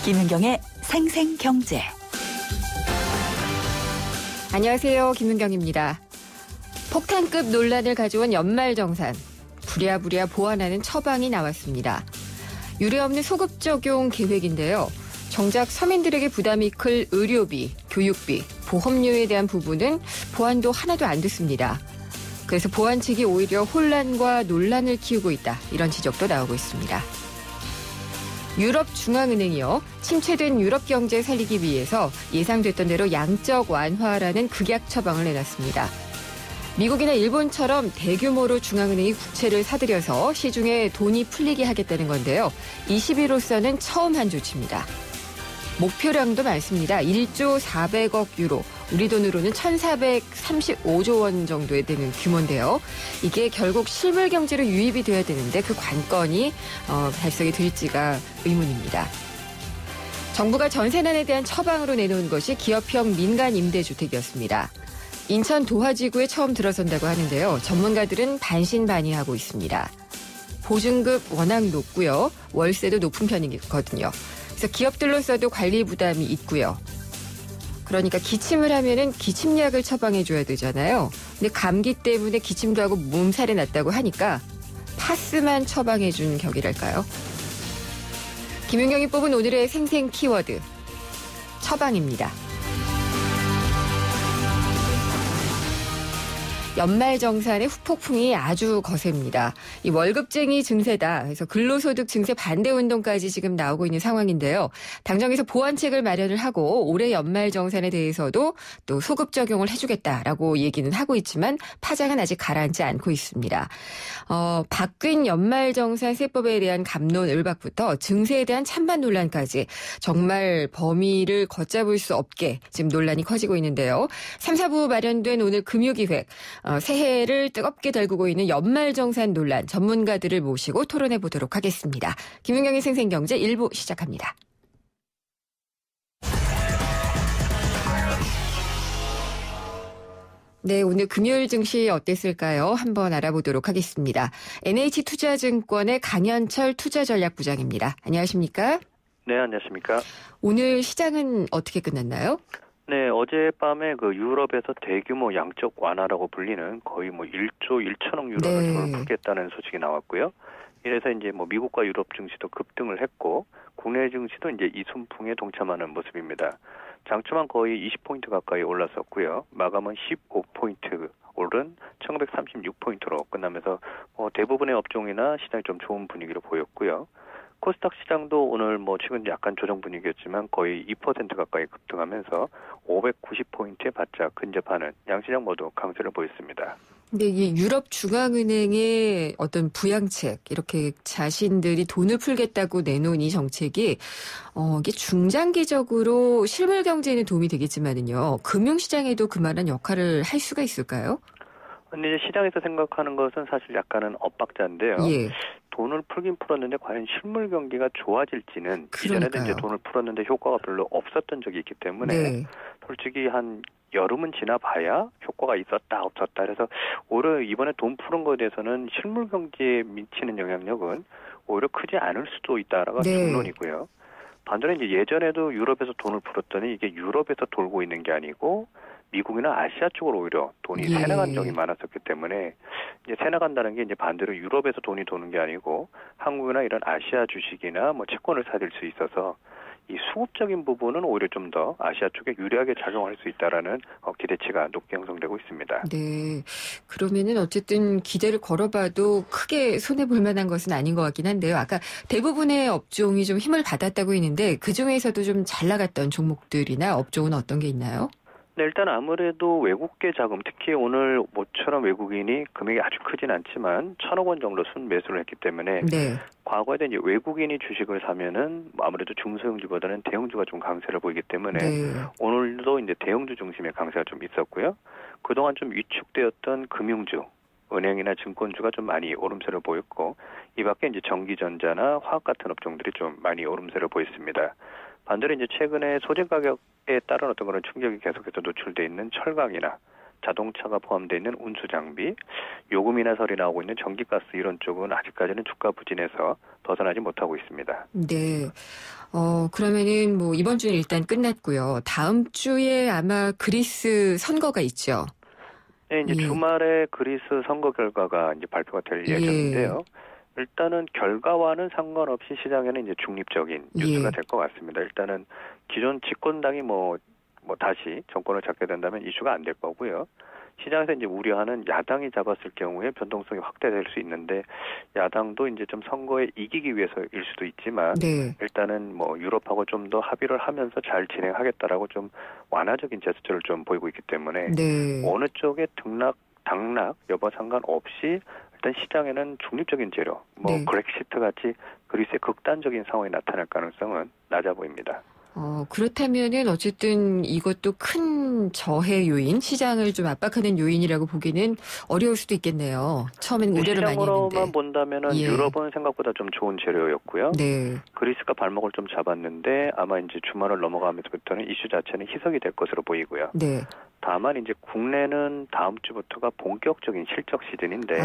김은경의 생생경제. 안녕하세요. 김은경입니다. 폭탄급 논란을 가져온 연말정산. 부랴부랴 보완하는 처방이 나왔습니다. 유례없는 소급 적용 계획인데요. 정작 서민들에게 부담이 클 의료비, 교육비, 보험료에 대한 부분은 보완도 하나도 안 됐습니다. 그래서 보완 측이 오히려 혼란과 논란을 키우고 있다. 이런 지적도 나오고 있습니다. 유럽중앙은행이요. 침체된 유럽 경제 살리기 위해서 예상됐던 대로 양적 완화라는 극약 처방을 내놨습니다. 미국이나 일본처럼 대규모로 중앙은행이 국채를 사들여서 시중에 돈이 풀리게 하겠다는 건데요. 21호선은 처음 한 조치입니다. 목표량도 많습니다. 1조 400억 유로, 우리 돈으로는 1,435조 원 정도에 되는 규모인데요. 이게 결국 실물 경제로 유입이 돼야 되는데 그 관건이 달성이 될지가 의문입니다. 정부가 전세난에 대한 처방으로 내놓은 것이 기업형 민간 임대주택이었습니다. 인천 도화지구에 처음 들어선다고 하는데요. 전문가들은 반신반의하고 있습니다. 보증급 워낙 높고요. 월세도 높은 편이거든요. 그래서 기업들로서도 관리 부담이 있고요. 그러니까 기침을 하면은 기침약을 처방해줘야 되잖아요. 근데 감기 때문에 기침도 하고 몸살이 났다고 하니까 파스만 처방해준 격이랄까요. 김윤경이 뽑은 오늘의 생생 키워드. 처방입니다. 연말정산의 후폭풍이 아주 거셉니다. 이 월급쟁이 증세다. 그래서 근로소득 증세 반대운동까지 지금 나오고 있는 상황인데요. 당정에서 보완책을 마련을 하고 올해 연말정산에 대해서도 또 소급 적용을 해주겠다라고 얘기는 하고 있지만 파장은 아직 가라앉지 않고 있습니다. 바뀐 연말정산 세법에 대한 갑론 을박부터 증세에 대한 찬반 논란까지 정말 범위를 걷잡을 수 없게 지금 논란이 커지고 있는데요. 3, 4부 마련된 오늘 금요기획. 새해를 뜨겁게 달구고 있는 연말정산 논란 전문가들을 모시고 토론해 보도록 하겠습니다. 김은경의 생생경제 1부 시작합니다. 네, 오늘 금요일 증시 어땠을까요? 한번 알아보도록 하겠습니다. NH투자증권의 강현철 투자전략부장입니다. 안녕하십니까? 네, 안녕하십니까? 오늘 시장은 어떻게 끝났나요? 네, 어젯밤에 그 유럽에서 대규모 양적 완화라고 불리는 거의 1조 1천억 유로를 돈을 풀겠다는 소식이 나왔고요. 이래서 이제 미국과 유럽 증시도 급등을 했고, 국내 증시도 이제 이 순풍에 동참하는 모습입니다. 장초만 거의 20포인트 가까이 올랐었고요. 마감은 15포인트 오른 1936포인트로 끝나면서 대부분의 업종이나 시장이 좀 좋은 분위기로 보였고요. 코스닥 시장도 오늘 최근 약간 조정 분위기였지만 거의 2% 가까이 급등하면서 590포인트에 바짝 근접하는 양시장 모두 강세를 보였습니다. 근데 이 유럽 중앙은행의 어떤 부양책, 이렇게 자신들이 돈을 풀겠다고 내놓은 이 정책이 이게 중장기적으로 실물 경제에는 도움이 되겠지만은요, 금융시장에도 그만한 역할을 할 수가 있을까요? 근데 이제 시장에서 생각하는 것은 사실 약간은 엇박자인데요. 예. 돈을 풀긴 풀었는데 과연 실물 경기가 좋아질지는 이전에도 이제 돈을 풀었는데 효과가 별로 없었던 적이 있기 때문에 네. 솔직히 한 여름은 지나봐야 효과가 있었다 없었다 그래서 오히려 이번에 돈 푸는 거에 대해서는 실물 경기에 미치는 영향력은 오히려 크지 않을 수도 있다라가 중론이고요. 반대로 이제 예전에도 유럽에서 돈을 풀었더니 이게 유럽에서 돌고 있는 게 아니고 미국이나 아시아 쪽으로 오히려 돈이 새나간 적이 많았었기 때문에 이제 새나간다는 게 이제 반대로 유럽에서 돈이 도는 게 아니고 한국이나 이런 아시아 주식이나 채권을 사들 수 있어서 이 수급적인 부분은 오히려 좀 더 아시아 쪽에 유리하게 작용할 수 있다라는 기대치가 높게 형성되고 있습니다. 네, 그러면은 어쨌든 기대를 걸어봐도 크게 손해 볼 만한 것은 아닌 것 같긴 한데요. 아까 대부분의 업종이 좀 힘을 받았다고 했는데 그 중에서도 좀 잘 나갔던 종목들이나 업종은 어떤 게 있나요? 네, 일단 아무래도 외국계 자금, 특히 오늘 모처럼 외국인이 금액이 아주 크진 않지만 1,000억 원 정도 순매수를 했기 때문에 과거에도 이제 외국인이 주식을 사면은 아무래도 중소형주보다는 대형주가 좀 강세를 보이기 때문에 오늘도 이제 대형주 중심의 강세가 좀 있었고요. 그동안 좀 위축되었던 금융주, 은행이나 증권주가 좀 많이 오름세를 보였고 이 밖에 이제 전기전자나 화학 같은 업종들이 좀 많이 오름세를 보였습니다. 반대로 이제 최근에 소재 가격에 따른 어떤 그런 충격이 계속해서 노출돼 있는 철강이나 자동차가 포함되어 있는 운수 장비, 요금 인하설이 나오고 있는 전기가스 이런 쪽은 아직까지는 주가 부진에서 벗어나지 못하고 있습니다. 네. 그러면은 뭐 이번 주는 일단 끝났고요. 다음 주에 아마 그리스 선거가 있죠. 네, 이제 주말에 그리스 선거 결과가 이제 발표가 될 예정인데요. 일단은 결과와는 상관없이 시장에는 이제 중립적인 뉴스가 될 것 같습니다. 일단은 기존 집권당이 뭐 다시 정권을 잡게 된다면 이슈가 안 될 거고요. 시장에서 이제 우려하는 야당이 잡았을 경우에 변동성이 확대될 수 있는데 야당도 이제 좀 선거에 이기기 위해서일 수도 있지만 일단은 뭐 유럽하고 좀 더 합의를 하면서 잘 진행하겠다라고 좀 완화적인 제스처를 좀 보이고 있기 때문에 어느 쪽에 당락 여부 상관없이 일단 시장에는 중립적인 재료, 브렉시트 같이 그리스의 극단적인 상황이 나타날 가능성은 낮아 보입니다. 그렇다면은 어쨌든 이것도 큰 저해 요인, 시장을 좀 압박하는 요인이라고 보기는 어려울 수도 있겠네요. 처음엔 우려를 많이 했는데. 시장으로만 본다면은 유럽은 생각보다 좀 좋은 재료였고요. 그리스가 발목을 좀 잡았는데 아마 이제 주말을 넘어가면서부터는 이슈 자체는 희석이 될 것으로 보이고요. 다만 이제 국내는 다음 주부터가 본격적인 실적 시즌인데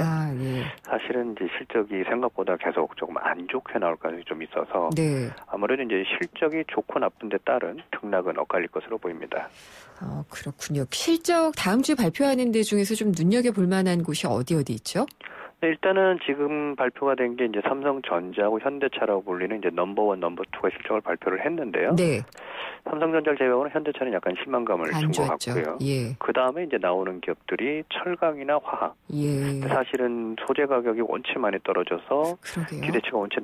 사실은 이제 실적이 생각보다 계속 조금 안 좋게 나올 가능성이 좀 있어서 아무래도 이제 실적이 좋고 나쁜데 따른 등락은 엇갈릴 것으로 보입니다. 그렇군요. 실적 다음 주 발표하는 데 중에서 좀 눈여겨볼 만한 곳이 어디 있죠? 네, 일단은 지금 발표가 된 게 이제 삼성전자하고 현대차라고 불리는 이제 넘버원, 넘버2가 실적을 발표를 했는데요. 삼성전자를 제외하고는 현대차는 약간 실망감을 준 것 같고요. 그 다음에 이제 나오는 기업들이 철강이나 화학. 사실은 소재 가격이 원체 많이 떨어져서 기대치가 원체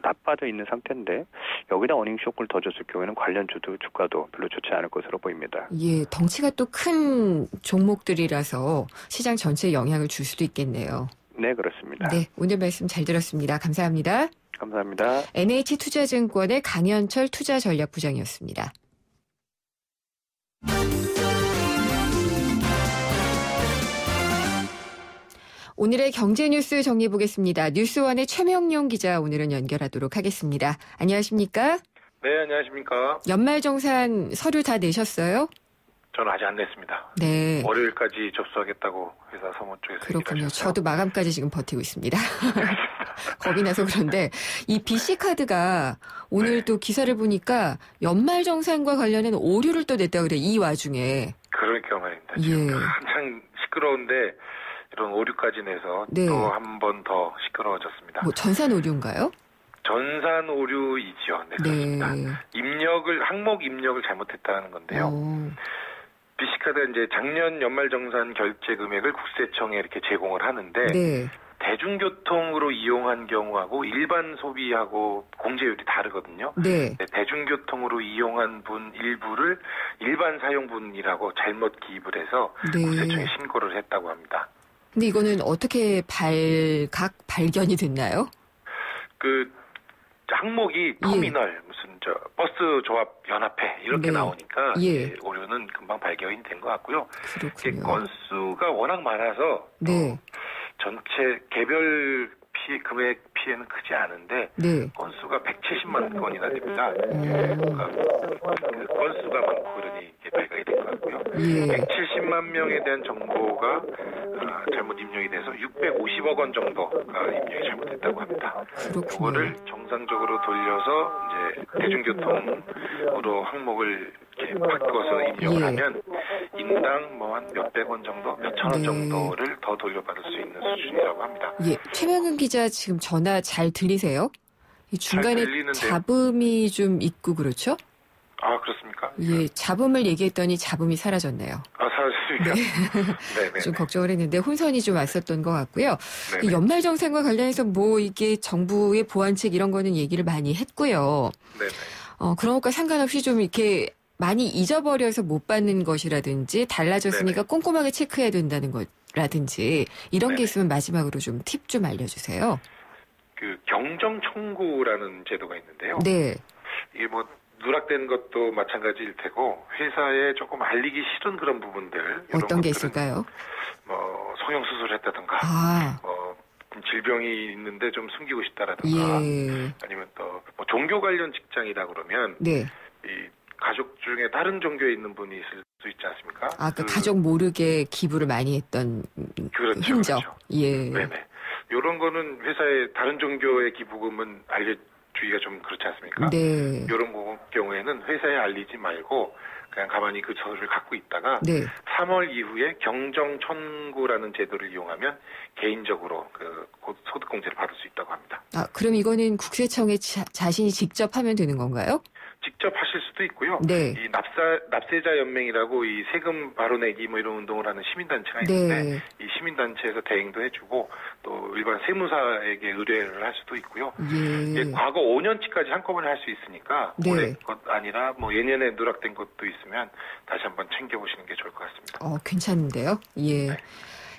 나빠져 있는 상태인데 여기다 어닝 쇼크를 더 줬을 경우에는 관련 주가도 별로 좋지 않을 것으로 보입니다. 덩치가 또 큰 종목들이라서 시장 전체에 영향을 줄 수도 있겠네요. 네, 그렇습니다. 네, 오늘 말씀 잘 들었습니다. 감사합니다. 감사합니다. NH투자증권의 강현철 투자전략부장이었습니다. 오늘의 경제뉴스 정리해보겠습니다. 뉴스원의 최명용 기자 오늘은 연결하도록 하겠습니다. 안녕하십니까? 네, 안녕하십니까? 연말정산 서류 다 내셨어요? 저는 아직 안 냈습니다. 네. 월요일까지 접수하겠다고 회사 사무 쪽에서 그렇군요. 얘기하셨어요. 저도 마감까지 지금 버티고 있습니다. 겁이 나서 그런데 이 BC카드가 오늘 또 기사를 보니까 연말정산과 관련된 오류를 또 냈다고 그래요. 이 와중에. 그러니까 말입니다. 지금 한창 시끄러운데 이런 오류까지 내서 또 한 번 더 시끄러워졌습니다. 뭐 전산 오류인가요? 전산 오류이지요. 네, 그렇습니다. 항목 입력을 잘못했다는 건데요. BC카드가 이제 작년 연말정산 결제 금액을 국세청에 이렇게 제공을 하는데 대중교통으로 이용한 경우하고 일반 소비하고 공제율이 다르거든요. 대중교통으로 이용한 분 일부를 일반 사용분이라고 잘못 기입을 해서 국세청에 신고를 했다고 합니다. 근데 이거는 어떻게 발견이 됐나요? 그 항목이 터미널 버스 조합 연합회 이렇게 나오니까 오류는 금방 발견이 된 것 같고요. 건수가 워낙 많아서 전체 개별 금액 피해는 크지 않은데 건수가 170만 건이나 됩니다. 건수가 많고 그러니 발각이 된 것 같고요. 170만 명에 대한 정보가 잘못 입력이 돼서 650억 원 정도가 입력이 잘못됐다고 합니다. 이거를 정상적으로 돌려서 이제 대중교통으로 항목을 이렇게 바꿔서 입력을 하면 인당 뭐 한 몇백 원 정도, 몇천 원 정도를 더 돌려받을 수 있는 수준이라고 합니다. 최명근 기자 지금 전화 잘 들리세요? 이 중간에 잡음이 좀 있고 그렇죠? 아, 그렇습니까? 잡음을 얘기했더니 잡음이 사라졌네요. 사라졌습니까? 네. 좀 걱정을 했는데 혼선이 좀 왔었던 것 같고요. 연말정산과 관련해서 뭐 이게 정부의 보완책 이런 거는 얘기를 많이 했고요. 그런 것과 상관없이 좀 이렇게 많이 잊어버려서 못 받는 것이라든지 달라졌으니까 꼼꼼하게 체크해야 된다는 것라든지 이런 게 있으면 마지막으로 좀 팁 좀 알려주세요. 그 경정 청구라는 제도가 있는데요. 이게 뭐 누락된 것도 마찬가지일 테고 회사에 조금 알리기 싫은 그런 부분들 어떤 게 있을까요? 뭐 성형 수술했다든가, 질병이 있는데 좀 숨기고 싶다라든가, 아니면 또 뭐 종교 관련 직장이다 그러면 이 가족 중에 다른 종교에 있는 분이 있을 수 있지 않습니까? 그 가족 모르게 기부를 많이 했던 그렇죠, 흔적. 그렇죠. 예. 네네. 이런 거는 회사의 다른 종교의 기부금은 알려주기가 좀 그렇지 않습니까? 네. 이런 경우에는 회사에 알리지 말고 그냥 가만히 그 서류를 갖고 있다가 네. 3월 이후에 경정 청구라는 제도를 이용하면 개인적으로 소득공제를 받을 수 있다고 합니다. 그럼 이거는 국세청에 자신이 직접 하면 되는 건가요? 직접 하실 수도 있고요. 네. 이 납세자 연맹이라고 이 세금 바로내기 뭐 이런 운동을 하는 시민단체가 있는데 네. 이 시민단체에서 대행도 해주고 또 일반 세무사에게 의뢰를 할 수도 있고요. 예. 과거 5년치까지 한꺼번에 할 수 있으니까 네. 올해 것 아니라 뭐 예년에 누락된 것도 있으면 다시 한번 챙겨보시는 게 좋을 것 같습니다. 괜찮은데요. 예. 네.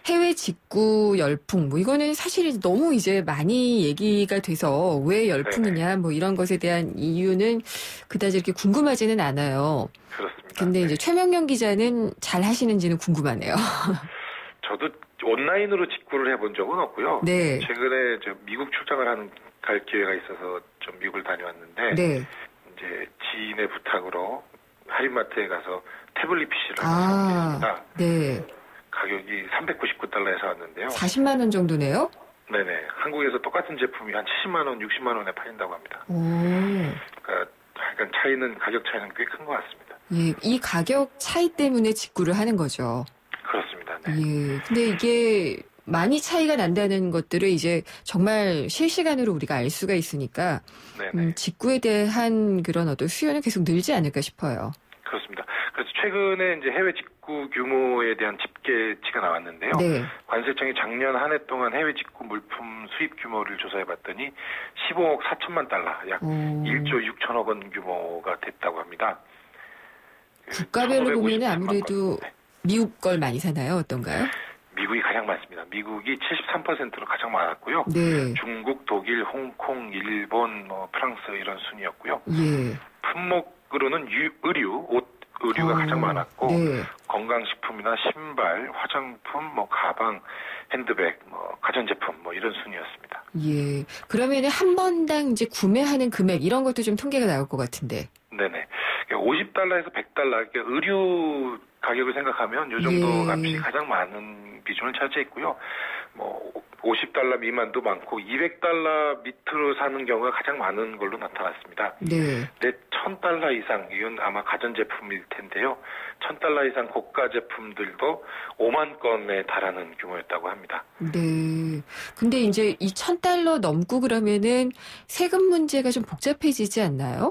해외 직구 열풍, 이거는 사실 너무 이제 많이 얘기가 돼서 왜 열풍이냐, 이런 것에 대한 이유는 그다지 이렇게 궁금하지는 않아요. 그렇습니다. 근데 이제 최명령 기자는 잘 하시는지는 궁금하네요. 저도 온라인으로 직구를 해본 적은 없고요. 네. 최근에 미국 출장을 갈 기회가 있어서 좀 미국을 다녀왔는데, 네. 이제 지인의 부탁으로 할인마트에 가서 태블릿 PC를 샀습니다. 네. 가격이 $399에서 왔는데요. 40만 원 정도네요? 네네. 한국에서 똑같은 제품이 한 70만 원, 60만 원에 팔린다고 합니다. 그러니까 약간 가격 차이는 꽤 큰 것 같습니다. 예, 이 가격 차이 때문에 직구를 하는 거죠. 그렇습니다. 네. 예, 근데 이게 많이 차이가 난다는 것들을 이제 정말 실시간으로 우리가 알 수가 있으니까 직구에 대한 그런 수요는 계속 늘지 않을까 싶어요. 그렇습니다. 그래서 최근에 이제 해외 직구 규모에 대한 집계치가 나왔는데요. 네. 관세청이 작년 한 해 동안 해외 직구 물품 수입 규모를 조사해봤더니 15억 4천만 달러, 약 1조 6천억 원 규모가 됐다고 합니다. 국가별로 보면 아무래도 미국 걸 많이 사나요? 어떤가요? 미국이 가장 많습니다. 미국이 73%로 가장 많았고요. 네. 중국, 독일, 홍콩, 일본, 프랑스 이런 순이었고요. 예. 품목으로는 의류, 옷 의류가 가장 많았고 네. 건강식품이나 신발, 화장품, 가방, 핸드백, 가전제품 이런 순이었습니다. 예. 그러면 한 번당 이제 구매하는 금액 이런 것도 좀 통계가 나올 것 같은데. 네네. $50에서 $100, 의류 가격을 생각하면 이 정도 값이 가장 많은 비중을 차지했고요. $50 미만도 많고 $200 밑으로 사는 경우가 가장 많은 걸로 나타났습니다. 네. $1,000 이상, 이건 아마 가전제품일 텐데요. $1,000 이상 고가 제품들도 5만 건에 달하는 규모였다고 합니다. 네. 근데 이제 이 $1,000 넘고 그러면은 세금 문제가 좀 복잡해지지 않나요?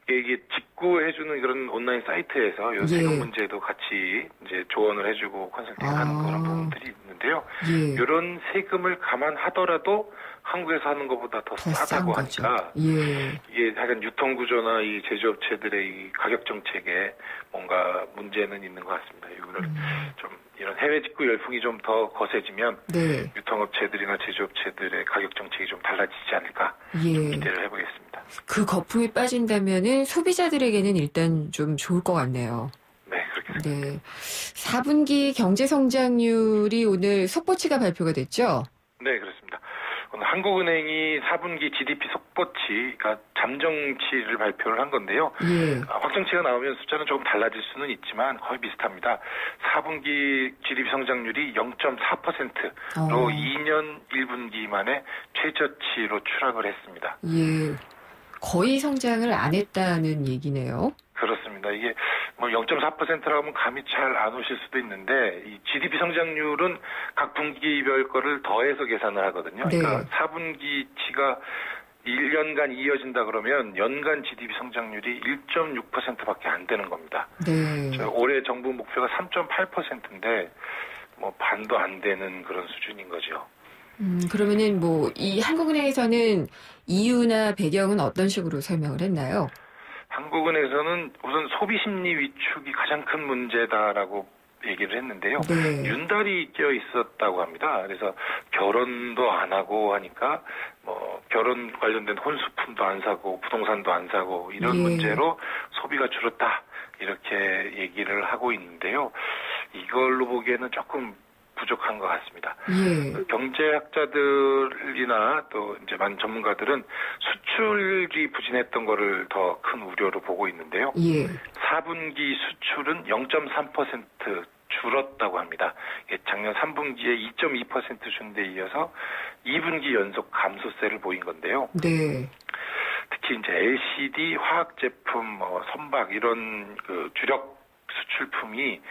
이게 직구해주는 그런 온라인 사이트에서 이 세금 문제도 같이 이제 조언을 해주고 컨설팅하는 그런 부분들이 있는데요. 이런 세금을 감안하더라도 한국에서 하는 것보다 더 싸다고 하니까 이게 약간 유통구조나 이 제조업체들의 이 가격 정책에 뭔가 문제는 있는 것 같습니다. 이거를 좀 이런 해외 직구 열풍이 좀 더 거세지면 유통업체들이나 제조업체들의 가격 정책이 좀 달라지지 않을까 좀 기대를 해보겠습니다. 그 거품이 빠진다면은 소비자들에게는 일단 좀 좋을 것 같네요. 네, 그렇게 생각합니다. 네. 4분기 경제 성장률이 오늘 속보치가 발표가 됐죠? 네, 그렇습니다. 오늘 한국은행이 4분기 GDP 속보치가 잠정치를 발표를 한 건데요. 확정치가 나오면 숫자는 조금 달라질 수는 있지만 거의 비슷합니다. 4분기 GDP 성장률이 0.4%로 2년 1분기 만에 최저치로 추락을 했습니다. 거의 성장을 안 했다는 얘기네요. 그렇습니다. 이게 0.4%라고 하면 감이 잘 안 오실 수도 있는데 이 GDP 성장률은 각 분기별 거를 더해서 계산을 하거든요. 그러니까 4분기치가 1년간 이어진다 그러면 연간 GDP 성장률이 1.6%밖에 안 되는 겁니다. 올해 정부 목표가 3.8%인데 반도 안 되는 그런 수준인 거죠. 그러면은 이 한국은행에서는 이유나 배경은 어떤 식으로 설명을 했나요? 한국은행에서는 우선 소비심리 위축이 가장 큰 문제다라고 얘기를 했는데요. 윤달이 껴 있었다고 합니다. 그래서 결혼도 안 하고 하니까 결혼 관련된 혼수품도 안 사고 부동산도 안 사고 이런 문제로 소비가 줄었다 이렇게 얘기를 하고 있는데요. 이걸로 보기에는 조금 부족한 것 같습니다. 예. 경제학자들이나 또 이제 많은 전문가들은 수출이 부진했던 거를 더 큰 우려로 보고 있는데요. 예. 4분기 수출은 0.3% 줄었다고 합니다. 작년 3분기에 2.2% 준 데 이어서 2분기 연속 감소세를 보인 건데요. 네. 특히 이제 LCD, 화학 제품, 선박 이런 그 주력 수출품이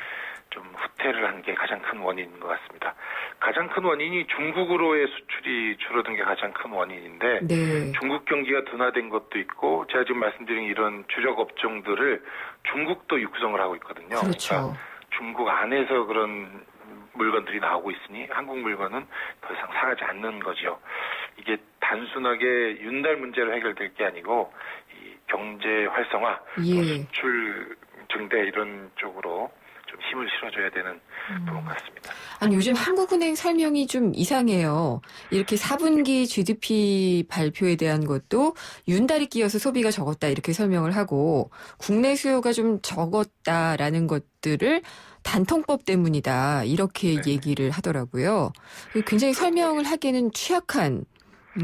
좀 후퇴를 한 게 가장 큰 원인인 것 같습니다. 가장 큰 원인이 중국으로의 수출이 줄어든 게 가장 큰 원인인데 네. 중국 경기가 둔화된 것도 있고 제가 지금 말씀드린 이런 주력 업종들을 중국도 육성을 하고 있거든요. 그렇죠. 그러니까 중국 안에서 그런 물건들이 나오고 있으니 한국 물건은 더 이상 사가지 않는 거죠. 이게 단순하게 윤달 문제로 해결될 게 아니고 이 경제 활성화, 예. 수출 증대 이런 쪽으로 좀 힘을 실어줘야 되는 부분 같습니다. 아니 요즘 한국은행 설명이 좀 이상해요. 이렇게 4분기 GDP 발표에 대한 것도 윤달이 끼어서 소비가 적었다 이렇게 설명을 하고 국내 수요가 좀 적었다라는 것들을 단통법 때문이다 이렇게 네. 얘기를 하더라고요. 굉장히 설명을 하기에는 취약한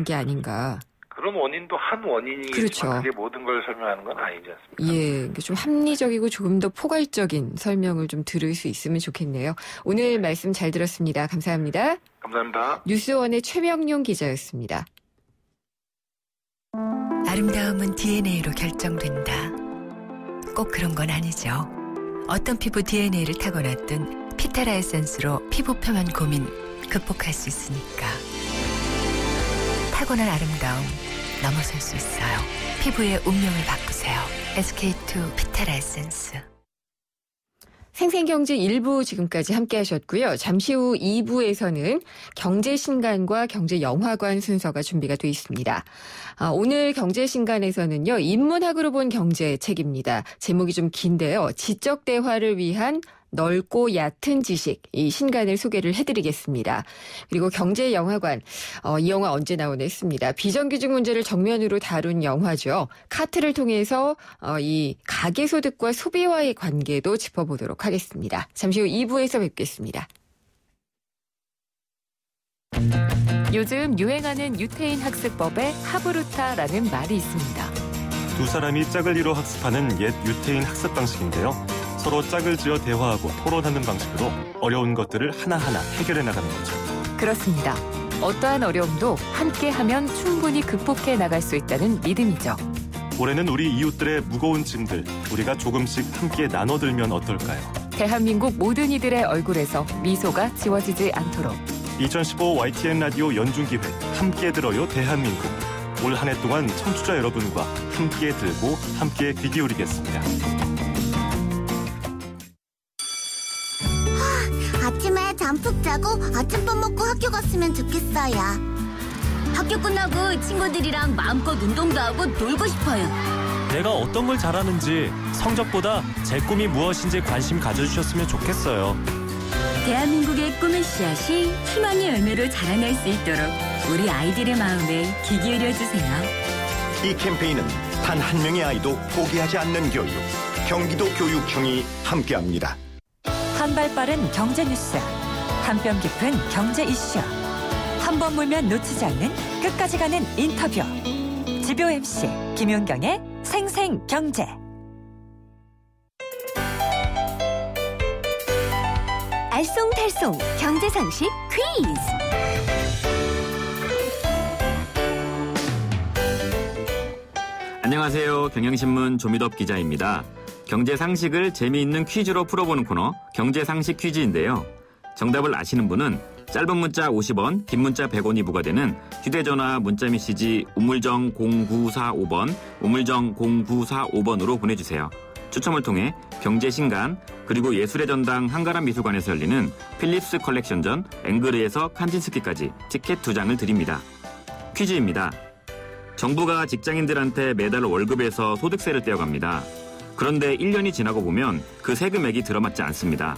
게 아닌가. 그런 원인도 한 원인이지만 그렇죠. 그게 모든 걸 설명하는 건 아니지 않습니까? 예, 좀 합리적이고 조금 더 포괄적인 설명을 좀 들을 수 있으면 좋겠네요. 오늘 말씀 잘 들었습니다. 감사합니다. 감사합니다. 뉴스원의 최명용 기자였습니다. 아름다움은 DNA로 결정된다. 꼭 그런 건 아니죠. 어떤 피부 DNA를 타고났든 피테라 에센스로 피부 표면 고민 극복할 수 있으니까. 타고난 아름다움 넘어설 수 있어요. 피부의 운명을 바꾸세요. SK2 피테라 에센스. 생생경제 1부 지금까지 함께 하셨고요. 잠시 후 2부에서는 경제신간과 경제영화관 순서가 준비가 돼 있습니다. 오늘 경제신간에서는요. 인문학으로 본 경제 책입니다. 제목이 좀 긴데요. 지적 대화를 위한 넓고 얕은 지식, 이 신간을 소개를 해드리겠습니다. 그리고 경제영화관, 이 영화 언제 나오나 했습니다. 비정규직 문제를 정면으로 다룬 영화죠. 카트를 통해서 이 가계소득과 소비와의 관계도 짚어보도록 하겠습니다. 잠시 후 2부에서 뵙겠습니다. 요즘 유행하는 유태인 학습법에 하브루타라는 말이 있습니다. 두 사람이 짝을 이뤄 학습하는 옛 유태인 학습 방식인데요. 서로 짝을 지어 대화하고 토론하는 방식으로 어려운 것들을 하나하나 해결해 나가는 거죠. 그렇습니다. 어떠한 어려움도 함께하면 충분히 극복해 나갈 수 있다는 믿음이죠. 올해는 우리 이웃들의 무거운 짐들 우리가 조금씩 함께 나눠들면 어떨까요? 대한민국 모든 이들의 얼굴에서 미소가 지워지지 않도록 2015 YTN 라디오 연중기획 함께 들어요 대한민국. 올 한 해 동안 청취자 여러분과 함께 들고 함께 귀 기울이겠습니다. 아침에 잠 푹 자고 아침밥 먹고 학교 갔으면 좋겠어요. 학교 끝나고 친구들이랑 마음껏 운동도 하고 놀고 싶어요. 내가 어떤 걸 잘하는지 성적보다 제 꿈이 무엇인지 관심 가져주셨으면 좋겠어요. 대한민국의 꿈의 씨앗이 희망의 열매로 자라날 수 있도록 우리 아이들의 마음에 귀 기울여주세요. 이 캠페인은 단 한 명의 아이도 포기하지 않는 교육, 경기도 교육청이 함께합니다. 한 발 빠른 경제 뉴스, 한 뼘 깊은 경제 이슈. 한 번 물면 놓치지 않는 끝까지 가는 인터뷰. 지표 MC 김윤경의 생생경제. 알쏭달쏭 경제상식 퀴즈. 안녕하세요. 경향신문 조미덕 기자입니다. 경제 상식을 재미있는 퀴즈로 풀어보는 코너 경제상식 퀴즈인데요. 정답을 아시는 분은 짧은 문자 50원, 긴 문자 100원이 부과되는 휴대전화 문자메시지 우물정 0945번, 우물정 0945번으로 보내주세요. 추첨을 통해 경제신간 그리고 예술의 전당 한가람 미술관에서 열리는 필립스 컬렉션전 앵그르에서 칸딘스키까지 티켓 2장을 드립니다. 퀴즈입니다. 정부가 직장인들한테 매달 월급에서 소득세를 떼어갑니다. 그런데 1년이 지나고 보면 그 세금액이 들어맞지 않습니다.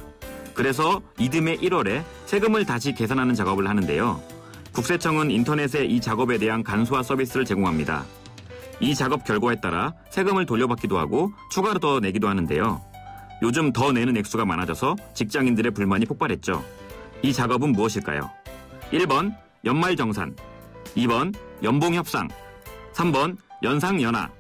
그래서 이듬해 1월에 세금을 다시 계산하는 작업을 하는데요. 국세청은 인터넷에 이 작업에 대한 간소화 서비스를 제공합니다. 이 작업 결과에 따라 세금을 돌려받기도 하고 추가로 더 내기도 하는데요. 요즘 더 내는 액수가 많아져서 직장인들의 불만이 폭발했죠. 이 작업은 무엇일까요? 1번 연말정산, 2번 연봉협상, 3번 연상연하.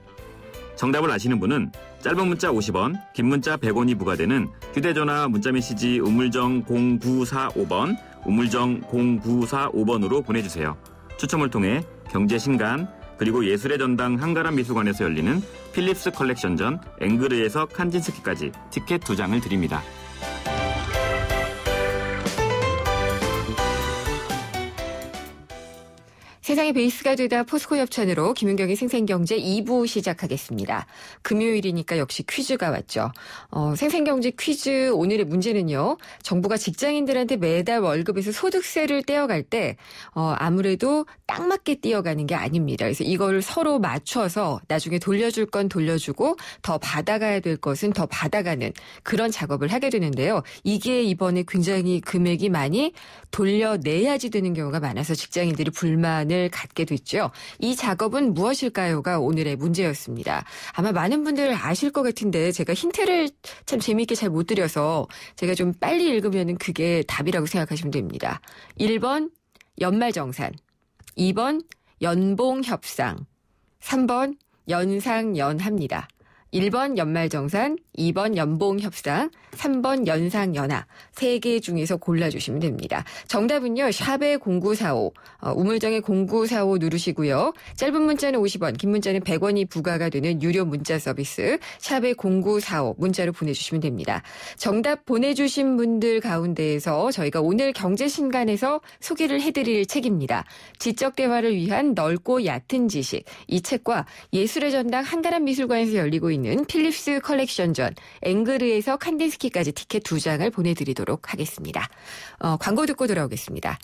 정답을 아시는 분은 짧은 문자 50원, 긴 문자 100원이 부과되는 휴대전화 문자메시지 우물정 0945번, 우물정 0945번으로 보내주세요. 추첨을 통해 경제신간 그리고 예술의 전당 한가람 미술관에서 열리는 필립스 컬렉션전 앵그르에서 칸딘스키까지 티켓 2장을 드립니다. 세상의 베이스가 되다 포스코 협찬으로 김윤경의 생생경제 2부 시작하겠습니다. 금요일이니까 역시 퀴즈가 왔죠. 생생경제 퀴즈 오늘의 문제는요. 정부가 직장인들한테 매달 월급에서 소득세를 떼어갈 때 아무래도 딱 맞게 떼어가는 게 아닙니다. 그래서 이걸 서로 맞춰서 나중에 돌려줄 건 돌려주고 더 받아가야 될 것은 더 받아가는 그런 작업을 하게 되는데요. 이게 이번에 굉장히 금액이 많이 돌려내야지 되는 경우가 많아서 직장인들이 불만을 갖게 됐죠. 이 작업은 무엇일까요가 오늘의 문제였습니다. 아마 많은 분들 아실 것 같은데 제가 힌트를 참 재미있게 잘 못 드려서 제가 좀 빨리 읽으면 그게 답이라고 생각하시면 됩니다. 1번 연말정산, 2번 연봉협상, 3번 연상연합니다. 1번 연말정산, 2번 연봉협상, 3번 연상연하. 3개 중에서 골라주시면 됩니다. 정답은요. 샵의 0945, 우물정의 0945 누르시고요. 짧은 문자는 50원, 긴 문자는 100원이 부과가 되는 유료 문자 서비스 샵의 0945 문자로 보내주시면 됩니다. 정답 보내주신 분들 가운데에서 저희가 오늘 경제신간에서 소개를 해드릴 책입니다. 지적대화를 위한 넓고 얕은 지식. 이 책과 예술의 전당 한가람 미술관에서 열리고 있는 필립스 컬렉션전 앵그르에서 칸딘스키까지 티켓 2장을 보내드리도록 하겠습니다. 광고 듣고 돌아오겠습니다.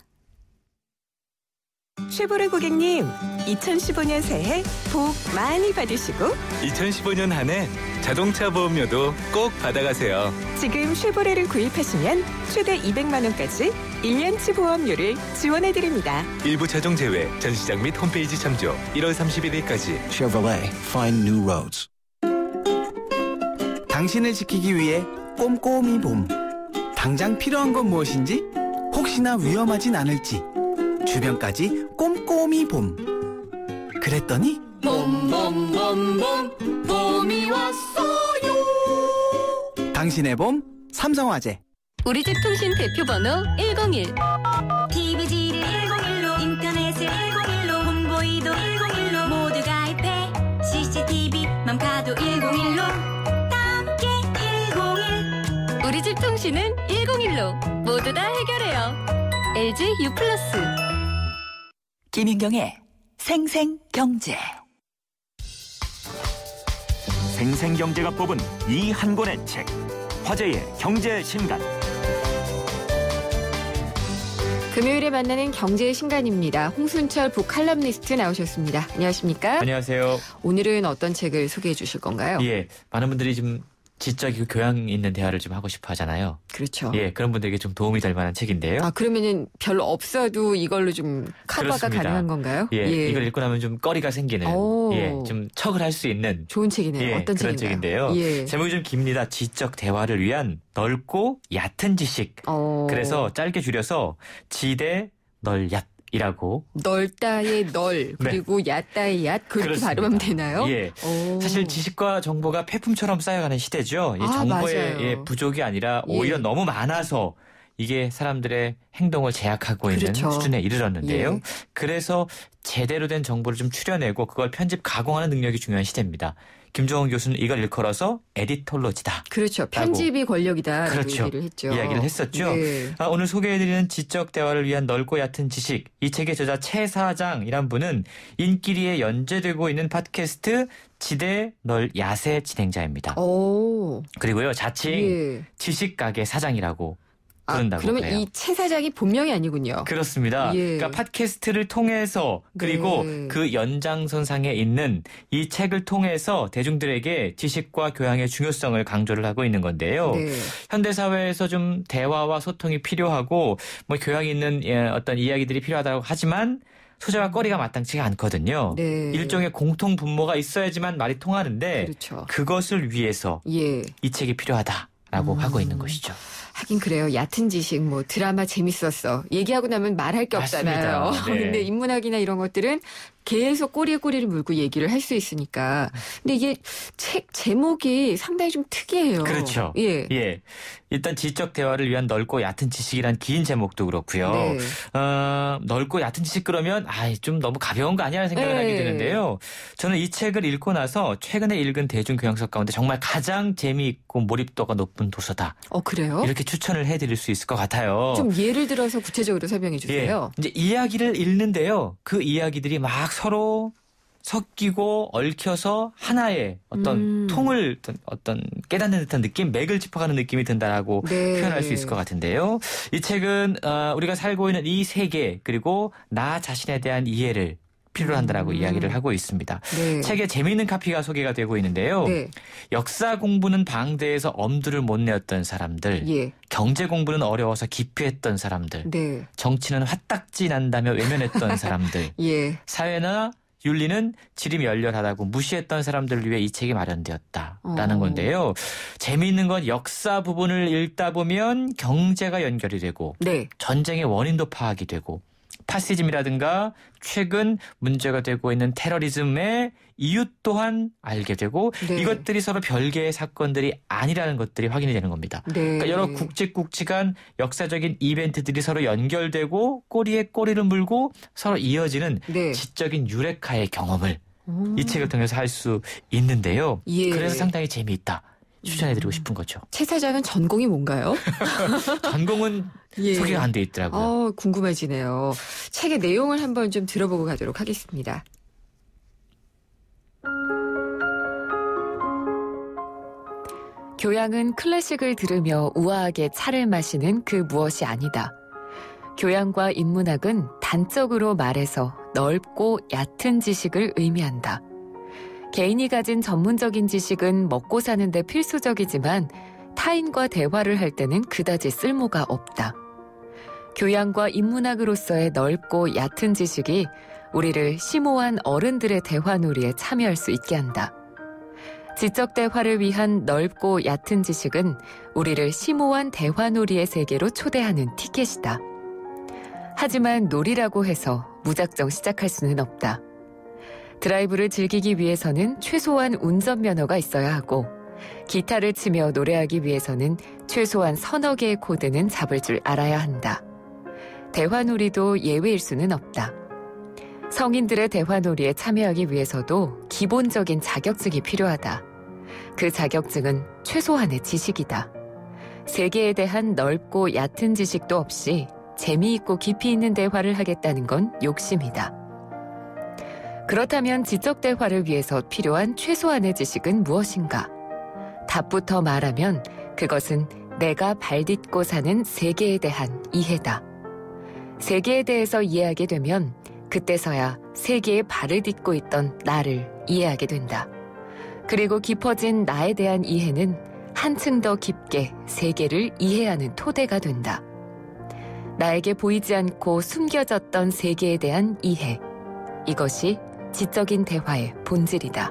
쉐보레 고객님, 2015년 새해 복 많이 받으시고 2015년 한 해 자동차 보험료도 꼭 받아가세요. 지금 쉐보레를 구입하시면 최대 200만 원까지 1년치 보험료를 지원해드립니다. 일부 차종 제외, 전시장 및 홈페이지 참조 1월 31일까지. Chevrolet, find new roads. 당신을 지키기 위해 꼼꼼히 봄. 당장 필요한 건 무엇인지, 혹시나 위험하진 않을지 주변까지 꼼꼼히 봄. 그랬더니 봄봄봄봄 봄이 왔어요. 당신의 봄 삼성화재. 우리 집 통신 대표번호 101. TV지를 101로, 인터넷을 101로, 홈보이도 101로, 모두 가입해. CCTV 맘카도 101로, 함께 101. 우리 집 통신은 101로 모두 다 해결해요. LG U+. 김윤경의 생생경제. 생생경제가 뽑은 이 한 권의 책, 화제의 경제신간. 금요일에 만나는 경제신간입니다. 홍순철 북칼럼니스트 나오셨습니다. 안녕하십니까? 안녕하세요. 오늘은 어떤 책을 소개해 주실 건가요? 예, 많은 분들이 좀 지적이고 교양 있는 대화를 좀 하고 싶어 하잖아요. 그렇죠. 예, 그런 분들에게 좀 도움이 될 만한 책인데요. 아, 그러면은 별로 없어도 이걸로 좀 커버가 그렇습니다. 가능한 건가요? 예, 이걸 읽고 나면 좀 꺼리가 생기는, 예, 좀 척을 할 수 있는 좋은 책이네요. 예, 어떤 그런 책인가요? 책인데요. 예. 제목이 좀 깁니다. 지적 대화를 위한 넓고 얕은 지식. 그래서 짧게 줄여서 지대 널얕. 이라고. 넓다의 널, 그리고 네. 얕다의 얕, 그렇게 그렇습니다. 발음하면 되나요? 예. 사실 지식과 정보가 폐품처럼 쌓여가는 시대죠. 이 정보의 예, 부족이 아니라 오히려 너무 많아서 이게 사람들의 행동을 제약하고 있는 수준에 이르렀는데요. 예. 그래서 제대로 된 정보를 좀 추려내고 그걸 편집 가공하는 능력이 중요한 시대입니다. 김종원 교수는 이걸 일컬어서 에디톨로지다. 그렇죠. 편집이 권력이다. 그렇죠. 얘기를 했죠. 이야기를 했었죠. 네. 오늘 소개해드리는 지적 대화를 위한 넓고 얕은 지식. 이 책의 저자 최 사장이란 분은 인기리에 연재되고 있는 팟캐스트 지대 널 얕의 진행자입니다. 그리고요. 자칭 지식가게 사장이라고 부른다고 그러면 해요. 이 최 사장이 본명이 아니군요. 그렇습니다. 예. 그러니까 팟캐스트를 통해서 그리고 그 연장선상에 있는 이 책을 통해서 대중들에게 지식과 교양의 중요성을 강조를 하고 있는 건데요. 네. 현대사회에서 좀 대화와 소통이 필요하고 뭐 교양이 있는 어떤 이야기들이 필요하다고 하지만 소재와 거리가 마땅치가 않거든요. 네. 일종의 공통 분모가 있어야지만 말이 통하는데 그렇죠. 그것을 위해서 이 책이 필요하다라고 하고 있는 것이죠. 하긴 그래요. 얕은 지식, 뭐 드라마 재밌었어. 얘기하고 나면 말할 게 없잖아요. 네. 근데 인문학이나 이런 것들은 계속 꼬리에 꼬리를 물고 얘기를 할 수 있으니까. 근데 이게 책 제목이 상당히 좀 특이해요. 그렇죠. 예. 일단 지적 대화를 위한 넓고 얕은 지식이란 긴 제목도 그렇고요. 네. 넓고 얕은 지식 그러면 좀 너무 가벼운 거 아니야 생각을 하게 되는데요. 저는 이 책을 읽고 나서 최근에 읽은 대중교양서 가운데 정말 가장 재미있고 몰입도가 높은 도서다. 그래요? 이렇게 추천을 해드릴 수 있을 것 같아요. 좀 예를 들어서 구체적으로 설명해 주세요. 이제 이야기를 읽는데요. 그 이야기들이 막 서로 섞이고 얽혀서 하나의 어떤 통을 어떤 깨닫는 듯한 느낌, 맥을 짚어가는 느낌이 든다라고 표현할 수 있을 것 같은데요. 이 책은 우리가 살고 있는 이 세계 그리고 나 자신에 대한 이해를 필요로 한다라고 이야기를 하고 있습니다. 네. 책에 재미있는 카피가 소개가 되고 있는데요. 네. 역사 공부는 방대해서 엄두를 못 내었던 사람들, 경제 공부는 어려워서 기피했던 사람들, 정치는 화딱지 난다며 외면했던 사람들, 사회나 윤리는 지름이 열렬하다고 무시했던 사람들을 위해 이 책이 마련되었다라는 건데요. 재미있는 건 역사 부분을 읽다 보면 경제가 연결이 되고 전쟁의 원인도 파악이 되고 파시즘이라든가 최근 문제가 되고 있는 테러리즘의 이유 또한 알게 되고 이것들이 서로 별개의 사건들이 아니라는 것들이 확인이 되는 겁니다. 그러니까 여러 굵직굵직한 역사적인 이벤트들이 서로 연결되고 꼬리에 꼬리를 물고 서로 이어지는 지적인 유레카의 경험을 이 책을 통해서 할 수 있는데요. 그래서 상당히 재미있다. 추천해드리고 싶은 거죠. 최 사장은 전공이 뭔가요? 전공은 소개가 안 돼 있더라고요. 궁금해지네요. 책의 내용을 한번 좀 들어보고 가도록 하겠습니다. 교양은 클래식을 들으며 우아하게 차를 마시는 그 무엇이 아니다. 교양과 인문학은 단적으로 말해서 넓고 얕은 지식을 의미한다. 개인이 가진 전문적인 지식은 먹고 사는데 필수적이지만 타인과 대화를 할 때는 그다지 쓸모가 없다. 교양과 인문학으로서의 넓고 얕은 지식이 우리를 심오한 어른들의 대화놀이에 참여할 수 있게 한다. 지적 대화를 위한 넓고 얕은 지식은 우리를 심오한 대화놀이의 세계로 초대하는 티켓이다. 하지만 놀이라고 해서 무작정 시작할 수는 없다. 드라이브를 즐기기 위해서는 최소한 운전면허가 있어야 하고 기타를 치며 노래하기 위해서는 최소한 서너 개의 코드는 잡을 줄 알아야 한다. 대화놀이도 예외일 수는 없다. 성인들의 대화놀이에 참여하기 위해서도 기본적인 자격증이 필요하다. 그 자격증은 최소한의 지식이다. 세계에 대한 넓고 얕은 지식도 없이 재미있고 깊이 있는 대화를 하겠다는 건 욕심이다. 그렇다면 지적 대화를 위해서 필요한 최소한의 지식은 무엇인가? 답부터 말하면 그것은 내가 발딛고 사는 세계에 대한 이해다. 세계에 대해서 이해하게 되면 그때서야 세계에 발을 딛고 있던 나를 이해하게 된다. 그리고 깊어진 나에 대한 이해는 한층 더 깊게 세계를 이해하는 토대가 된다. 나에게 보이지 않고 숨겨졌던 세계에 대한 이해. 이것이 지적인 대화의 본질이다.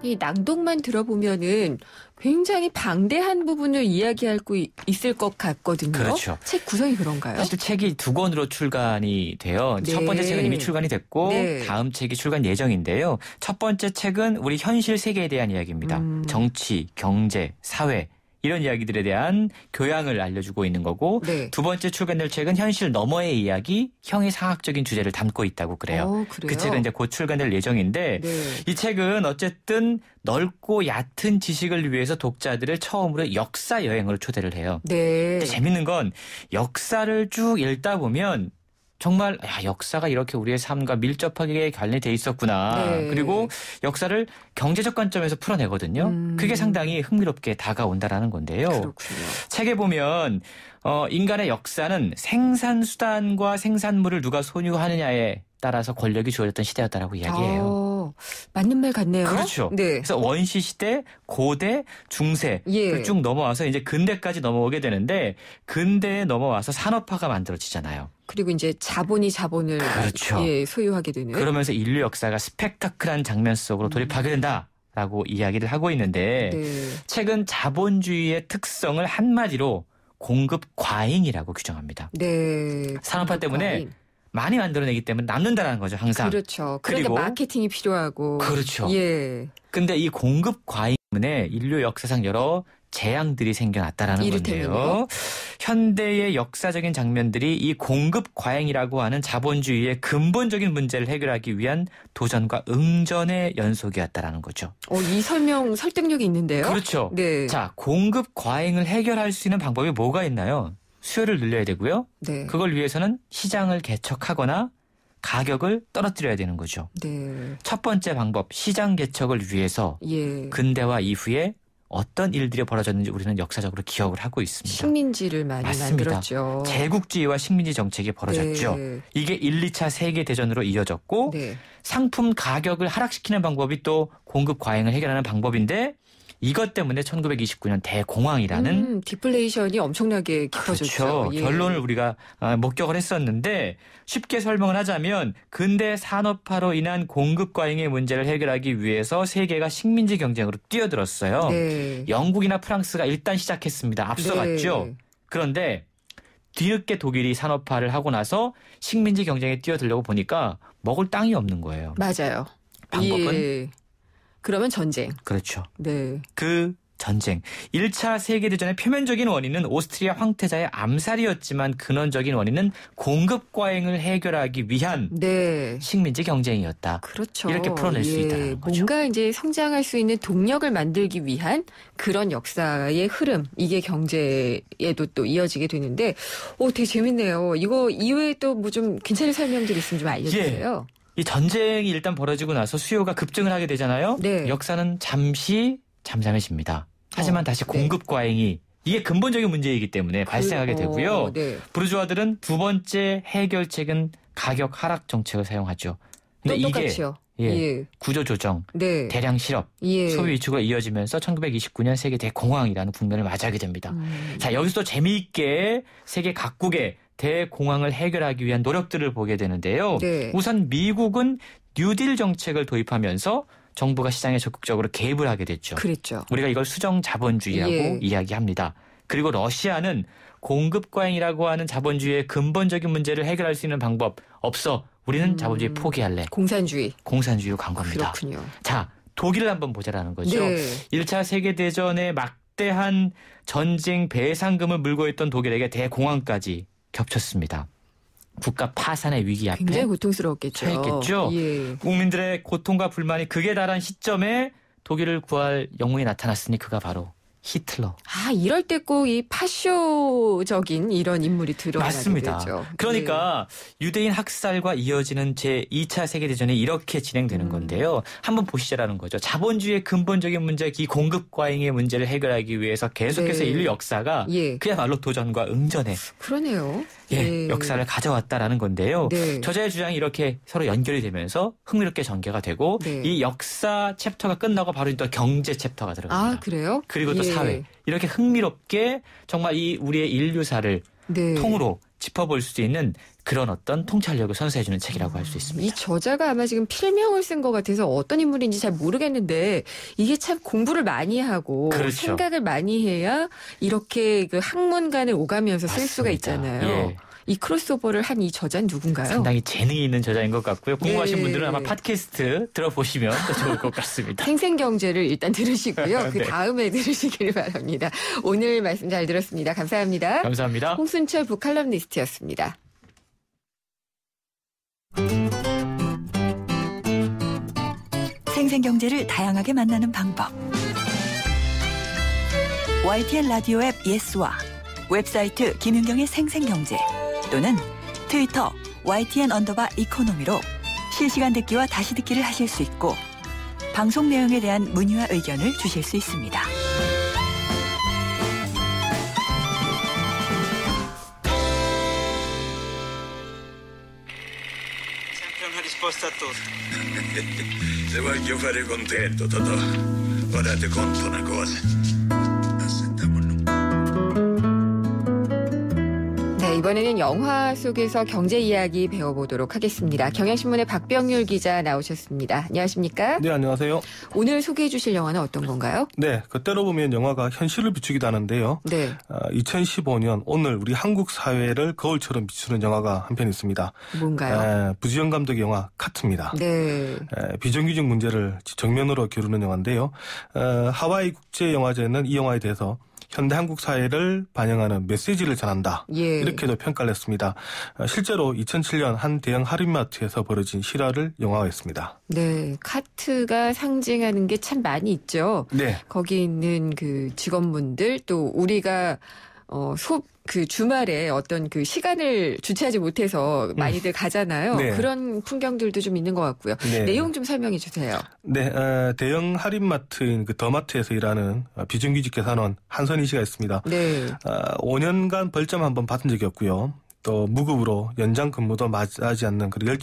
이 낭독만 들어보면은 굉장히 방대한 부분을 이야기할 수 있을 것 같거든요. 그렇죠. 책 구성이 그런가요? 사실 책이 2권으로 출간이 돼요. 첫 번째 책은 이미 출간이 됐고 다음 책이 출간 예정인데요. 첫 번째 책은 우리 현실 세계에 대한 이야기입니다. 정치, 경제, 사회 이런 이야기들에 대한 교양을 알려주고 있는 거고 두 번째 출간될 책은 현실 너머의 이야기, 형이상학적인 주제를 담고 있다고 그래요. 그 책은 이제 곧 출간될 예정인데 이 책은 어쨌든 넓고 얕은 지식을 위해서 독자들을 처음으로 역사 여행으로 초대를 해요. 근데 재밌는 건 역사를 쭉 읽다 보면 정말 역사가 이렇게 우리의 삶과 밀접하게 관련이 돼 있었구나. 그리고 역사를 경제적 관점에서 풀어내거든요. 그게 상당히 흥미롭게 다가온다라는 건데요. 그렇군요. 책에 보면 인간의 역사는 생산수단과 생산물을 누가 소유하느냐에 따라서 권력이 주어졌던 시대였다라고 이야기해요. 맞는 말 같네요. 그렇죠. 그래서 원시 시대, 고대, 중세 쭉 넘어와서 이제 근대까지 넘어오게 되는데 근대에 넘어와서 산업화가 만들어지잖아요. 그리고 이제 자본이 자본을 소유하게 되는. 그러면서 인류 역사가 스펙타클한 장면 속으로 돌입하게 된다. 라고 이야기를 하고 있는데 책은 자본주의의 특성을 한마디로 공급 과잉이라고 규정합니다. 산업화 때문에 과잉. 많이 만들어내기 때문에 남는다라는 거죠, 항상. 그렇죠. 그러니까 마케팅이 필요하고. 그렇죠. 근데 이 공급 과잉 때문에 인류 역사상 여러 재앙들이 생겨났다라는 건데요. 현대의 역사적인 장면들이 이 공급 과잉이라고 하는 자본주의의 근본적인 문제를 해결하기 위한 도전과 응전의 연속이었다라는 거죠. 이 설명 설득력이 있는데요. 그렇죠. 자, 공급 과잉을 해결할 수 있는 방법이 뭐가 있나요? 수요를 늘려야 되고요. 그걸 위해서는 시장을 개척하거나 가격을 떨어뜨려야 되는 거죠. 첫 번째 방법, 시장 개척을 위해서 근대화 이후에 어떤 일들이 벌어졌는지 우리는 역사적으로 기억을 하고 있습니다. 식민지를 많이 만들었죠. 제국주의와 식민지 정책이 벌어졌죠. 이게 1, 2차 세계대전으로 이어졌고 상품 가격을 하락시키는 방법이 또 공급 과잉을 해결하는 방법인데 이것 때문에 1929년 대공황이라는 디플레이션이 엄청나게 깊어졌죠. 그렇죠. 결론을 우리가 목격을 했었는데 쉽게 설명을 하자면 근대 산업화로 인한 공급 과잉의 문제를 해결하기 위해서 세계가 식민지 경쟁으로 뛰어들었어요. 영국이나 프랑스가 일단 시작했습니다. 앞서갔죠. 그런데 뒤늦게 독일이 산업화를 하고 나서 식민지 경쟁에 뛰어들려고 보니까 먹을 땅이 없는 거예요. 맞아요. 방법은? 그러면 전쟁. 그렇죠. 그 전쟁. 1차 세계대전의 표면적인 원인은 오스트리아 황태자의 암살이었지만 근원적인 원인은 공급 과잉을 해결하기 위한 식민지 경쟁이었다. 그렇죠. 이렇게 풀어낼 수 있다는 거죠. 뭔가 이제 성장할 수 있는 동력을 만들기 위한 그런 역사의 흐름. 이게 경제에도 또 이어지게 되는데 되게 재밌네요. 이거 이외에 또 뭐 좀 괜찮은 설명들이 있으면 좀 알려주세요. 이 전쟁이 일단 벌어지고 나서 수요가 급증을 하게 되잖아요. 역사는 잠시 잠잠해집니다. 하지만 다시 공급 과잉이 이게 근본적인 문제이기 때문에 발생하게 되고요. 부르주아들은 두 번째 해결책은 가격 하락 정책을 사용하죠. 근데 이게 구조조정, 대량 실업, 소비 위축으로 이어지면서 1929년 세계 대공황이라는 국면을 맞이하게 됩니다. 자, 여기서 또 재미있게 세계 각국의 대공황을 해결하기 위한 노력들을 보게 되는데요. 우선 미국은 뉴딜 정책을 도입하면서 정부가 시장에 적극적으로 개입을 하게 됐죠. 그랬죠. 우리가 이걸 수정 자본주의라고 이야기합니다. 그리고 러시아는 공급 과잉이라고 하는 자본주의의 근본적인 문제를 해결할 수 있는 방법 없어. 우리는 자본주의 포기할래. 공산주의로 간 겁니다. 그렇군요. 자, 독일을 한번 보자라는 거죠. 1차 세계대전에 막대한 전쟁 배상금을 물고 있던 독일에게 대공황까지 겹쳤습니다. 국가 파산의 위기 앞에 굉장히 고통스러웠겠죠. 처했겠죠. 국민들의 고통과 불만이 극에 달한 시점에 독일을 구할 영웅이 나타났으니 그가 바로 히틀러. 이럴 때 꼭 이 파쇼적인 이런 인물이 들어가게 맞습니다. 되죠. 그러니까 유대인 학살과 이어지는 제2차 세계대전이 이렇게 진행되는 건데요. 한번 보시자라는 거죠. 자본주의의 근본적인 문제, 이 공급 과잉의 문제를 해결하기 위해서 계속해서 인류 역사가 그야말로 도전과 응전의 그러네요. 역사를 가져왔다라는 건데요. 저자의 주장이 이렇게 서로 연결이 되면서 흥미롭게 전개가 되고 이 역사 챕터가 끝나고 바로 또 경제 챕터가 들어갑니다. 그래요? 그리고 또 사회. 이렇게 흥미롭게 정말 이 우리의 인류사를 통으로 짚어볼 수 있는 그런 어떤 통찰력을 선사해주는 책이라고 할 수 있습니다. 이 저자가 아마 지금 필명을 쓴 것 같아서 어떤 인물인지 잘 모르겠는데 이게 참 공부를 많이 하고 생각을 많이 해야 이렇게 그 학문간을 오가면서 쓸 수가 있잖아요. 이 크로스오버를 한 이 저자는 누군가요? 상당히 재능이 있는 저자인 것 같고요. 궁금하신 분들은 아마 팟캐스트 들어보시면 더 좋을 것 같습니다. 생생경제를 일단 들으시고요. 그 다음에 들으시길 바랍니다. 오늘 말씀 잘 들었습니다. 감사합니다. 감사합니다. 홍순철 북칼럼니스트였습니다. 생생경제를 다양하게 만나는 방법. YTN 라디오 앱 예스와 웹사이트 김윤경의 생생경제 또는 트위터 YTN_이코노미로 실시간 듣기와 다시 듣기를 하실 수 있고 방송 내용에 대한 문의와 의견을 주실 수 있습니다. Se voglio fare contento, Totò. Ora ti conto una cosa. 이번에는 영화 속에서 경제 이야기 배워보도록 하겠습니다. 경향신문의 박병률 기자 나오셨습니다. 안녕하십니까? 네, 안녕하세요. 오늘 소개해 주실 영화는 어떤 건가요? 네, 때로 보면 영화가 현실을 비추기도 하는데요. 네. 2015년 오늘 우리 한국 사회를 거울처럼 비추는 영화가 한 편 있습니다. 뭔가요? 부지영 감독의 영화 카트입니다. 네. 비정규직 문제를 정면으로 겨루는 영화인데요. 하와이 국제영화제는 이 영화에 대해서 현대 한국 사회를 반영하는 메시지를 전한다. 예. 이렇게도 평가를 했습니다. 실제로 2007년 한 대형 할인마트에서 벌어진 실화를 영화화했습니다. 네, 카트가 상징하는 게 참 많이 있죠. 네. 거기 있는 그 직원분들 또 우리가 그 주말에 어떤 그 시간을 주체하지 못해서 많이들 가잖아요. 네. 그런 풍경들도 좀 있는 것 같고요. 네. 내용 좀 설명해 주세요. 네, 대형 할인마트인 그 더마트에서 일하는 비정규직 계산원 한선희 씨가 있습니다. 네. 5년간 벌점 한번 받은 적이 없고요. 또 무급으로 연장 근무도 맞이하지 않는 그런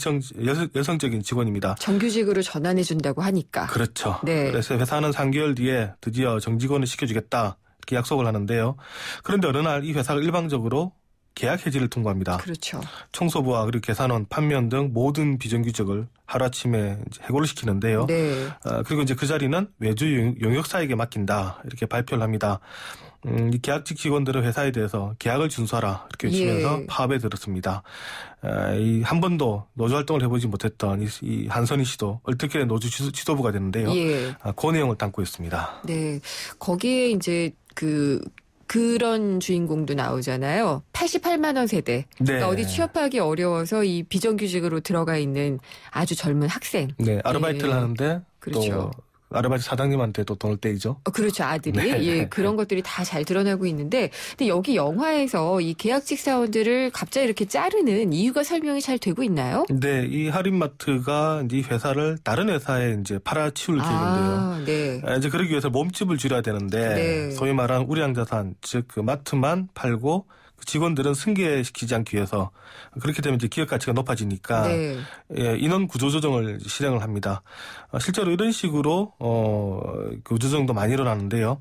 여성적인 직원입니다. 정규직으로 전환해 준다고 하니까. 그렇죠. 네. 그래서 회사는 3개월 뒤에 드디어 정직원을 시켜주겠다. 이렇게 약속을 하는데요. 그런데 어느 날 이 회사가 일방적으로 계약 해지를 통보합니다. 그렇죠. 청소부와 그리고 계산원, 판매원 등 모든 비정규직을 하루아침에 해고를 시키는데요. 네. 그리고 이제 그 자리는 외주 용역사에게 맡긴다. 이렇게 발표를 합니다. 이 계약직 직원들은 회사에 대해서 계약을 준수하라. 이렇게 외치면서 예. 파업에 들었습니다. 한 번도 노조 활동을 해보지 못했던 이 한선희 씨도 얼떨결에 노조 지도부가 되는데요. 예. 그 내용을 담고 있습니다. 네. 거기에 이제 그런 주인공도 나오잖아요. 88만 원 세대. 네. 그러니까 어디 취업하기 어려워서 이 비정규직으로 들어가 있는 아주 젊은 학생. 네, 아르바이트를 예. 하는데 그렇죠. 또 아르바이트 사장님한테 또 돈을 떼이죠. 그렇죠. 아들이. 네. 예, 그런 것들이 다 잘 드러나고 있는데 근데 여기 영화에서 이 계약직 사원들을 갑자기 이렇게 자르는 이유가 설명이 잘 되고 있나요? 네, 이 할인마트가 이 회사를 다른 회사에 이제 팔아치울 계획인데요. 네. 이제 그러기 위해서 몸집을 줄여야 되는데 네. 소위 말하는 우량자산, 즉 그 마트만 팔고 직원들은 승계시키지 않기 위해서 그렇게 되면 이제 기업 가치가 높아지니까 네. 인원 구조 조정을 실행을 합니다. 실제로 이런 식으로 구조 조정도 많이 일어나는데요.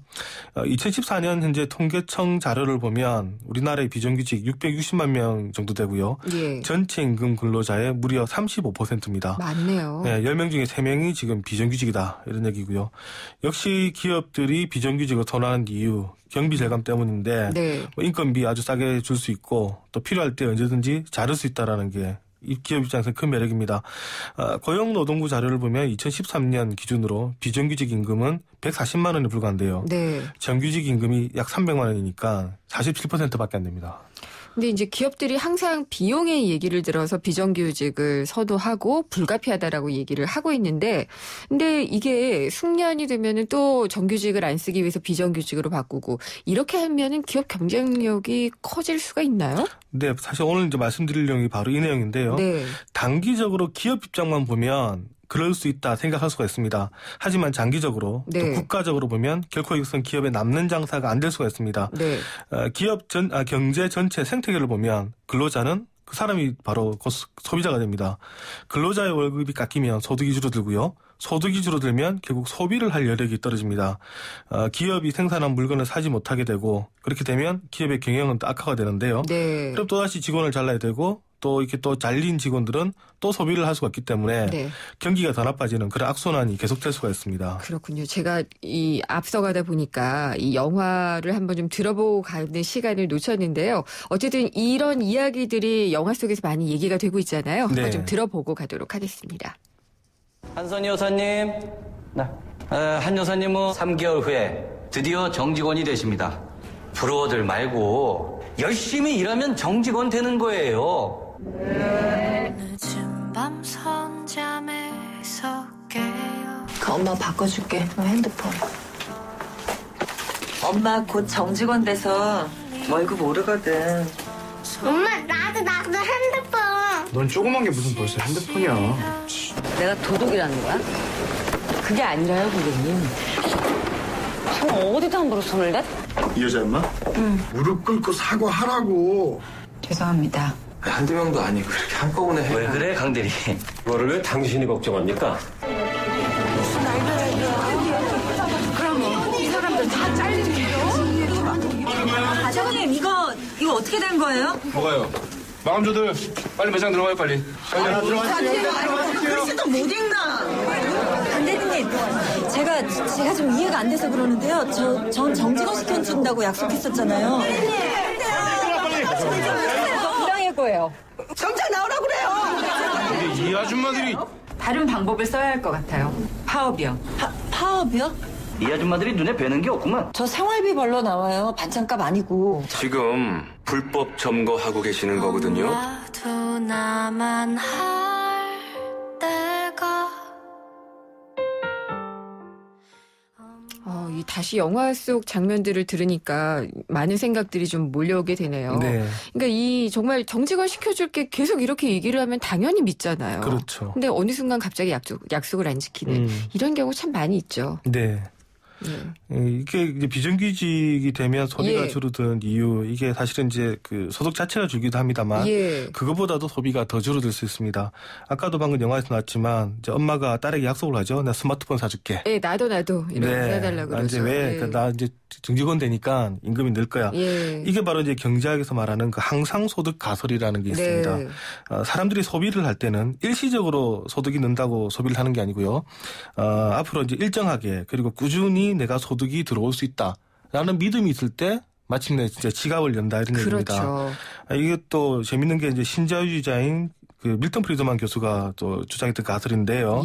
2014년 현재 통계청 자료를 보면 우리나라의 비정규직 660만 명 정도 되고요. 예. 전체 임금 근로자의 무려 35%입니다. 많네요. 네, 10명 중에 3명이 지금 비정규직이다 이런 얘기고요. 역시 기업들이 비정규직을 선호하는 이유 경비 절감 때문인데 네. 인건비 아주 싸게 줄 수 있고 또 필요할 때 언제든지 자를 수 있다라는 게 이 기업 입장에서 큰 매력입니다. 고용노동부 자료를 보면 2013년 기준으로 비정규직 임금은 140만 원에 불과한데요. 네. 정규직 임금이 약 300만 원이니까 47%밖에 안 됩니다. 근데 이제 기업들이 항상 비용의 얘기를 들어서 비정규직을 선호하고 불가피하다라고 얘기를 하고 있는데 근데 이게 숙련이 되면은 또 정규직을 안 쓰기 위해서 비정규직으로 바꾸고 이렇게 하면은 기업 경쟁력이 커질 수가 있나요? 네, 사실 오늘 이제 말씀드릴 내용이 바로 이 내용인데요. 네. 단기적으로 기업 입장만 보면 그럴 수 있다 생각할 수가 있습니다. 하지만 장기적으로 네. 또 국가적으로 보면 결코 이것은 기업에 남는 장사가 안 될 수가 있습니다. 네. 경제 전체 생태계를 보면 근로자는 그 사람이 바로 소비자가 됩니다. 근로자의 월급이 깎이면 소득이 줄어들고요. 소득이 줄어들면 결국 소비를 할 여력이 떨어집니다. 기업이 생산한 물건을 사지 못하게 되고 그렇게 되면 기업의 경영은 또 악화가 되는데요. 네. 그럼 또다시 직원을 잘라야 되고 또 이렇게 또 잘린 직원들은 또 소비를 할 수가 있기 때문에 네. 경기가 더 나빠지는 그런 악순환이 계속될 수가 있습니다. 그렇군요. 제가 이 앞서가다 보니까 이 영화를 한번 좀 들어보고 가는 시간을 놓쳤는데요. 어쨌든 이런 이야기들이 영화 속에서 많이 얘기가 되고 있잖아요. 한번 네. 좀 들어보고 가도록 하겠습니다. 한선희 여사님, 한 여사님은 3개월 후에 드디어 정직원이 되십니다. 부러워들 말고 열심히 일하면 정직원 되는 거예요. 늦은 밤 선잠에서 깨요. 엄마 바꿔줄게. 핸드폰. 엄마 곧 정직원 돼서 월급 오르거든. 엄마 나도 핸드폰. 넌 조그만 게 무슨 벌써 핸드폰이야. 내가 도둑이라는 거야? 그게 아니라요, 고객님. 저 어디다 함부로 손을 대? 이 여자 엄마? 응. 무릎 꿇고 사과하라고. 죄송합니다. 한두 명도 아니고 이렇게 한꺼번에 해. 왜 그래, 강대리? 그거를 왜 당신이 걱정합니까? 무슨 알바라고요? 그럼 이 사람들 다 잘리는 거예요? 사장님 이거 이거 어떻게 된 거예요? 뭐가요? 마감조들 빨리 매장 들어가요 빨리. 글씨도 못 읽나? 강 대리님, 제가 좀 이해가 안 돼서 그러는데요. 전 정직원 시켜준다고 약속했었잖아요. 불량일 거예요. 정작 나오라고 그래요. 이 아줌마들이 다른 방법을 써야 할 것 같아요. 파업이요. 파업이요? 이 아줌마들이 눈에 뵈는 게 없구만. 저 생활비 벌러 나와요. 반찬값 아니고. 지금 불법 점거하고 계시는 거거든요. 나도 나만 할 때가 이 다시 영화 속 장면들을 들으니까 많은 생각들이 좀 몰려오게 되네요. 네. 그러니까 이 정말 정직원 시켜줄게 계속 이렇게 얘기를 하면 당연히 믿잖아요. 그렇죠. 근데 어느 순간 갑자기 약속을 안 지키는 이런 경우 참 많이 있죠. 네. 이게 이제 비정규직이 되면 소비가 줄어든 이유, 이게 사실은 이제 그 소득 자체가 줄기도 합니다만, 그거보다도 소비가 더 줄어들 수 있습니다. 아까도 방금 영화에서 나왔지만, 이제 엄마가 딸에게 약속을 하죠. 나 스마트폰 사줄게. 나도 이렇게 사달라고 그러죠. 이제 왜? 그러니까 나 이제 정직원 되니까 임금이 늘 거야. 이게 바로 이제 경제학에서 말하는 그 항상 소득 가설이라는 게 있습니다. 사람들이 소비를 할 때는 일시적으로 소득이 는다고 소비를 하는 게 아니고요. 앞으로 이제 일정하게 그리고 꾸준히 내가 소득이 들어올 수 있다라는 믿음이 있을 때 마침내 진짜 지갑을 연다 이런 얘기입니다. 이게 또 재밌는 게 이제 신자유주의자인 그 밀턴 프리드만 교수가 또 주장했던 가설인데요.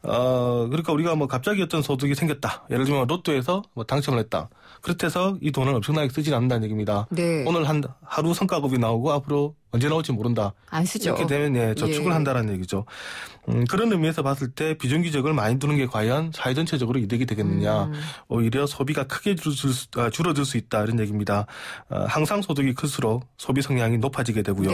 그러니까 우리가 뭐 갑자기 어떤 소득이 생겼다. 예를 들면 로또에서 뭐 당첨을 했다. 그렇다해서 이 돈을 엄청나게 쓰진 않는다는 얘기입니다. 오늘 하루 성과급이 나오고 앞으로 언제 나올지 모른다. 안 쓰죠. 이렇게 되면 저축을 한다라는 얘기죠. 그런 의미에서 봤을 때 비정규직을 많이 두는 게 과연 사회 전체적으로 이득이 되겠느냐. 오히려 소비가 크게 줄어들 수 있다 이런 얘기입니다. 항상 소득이 클수록 소비 성향이 높아지게 되고요.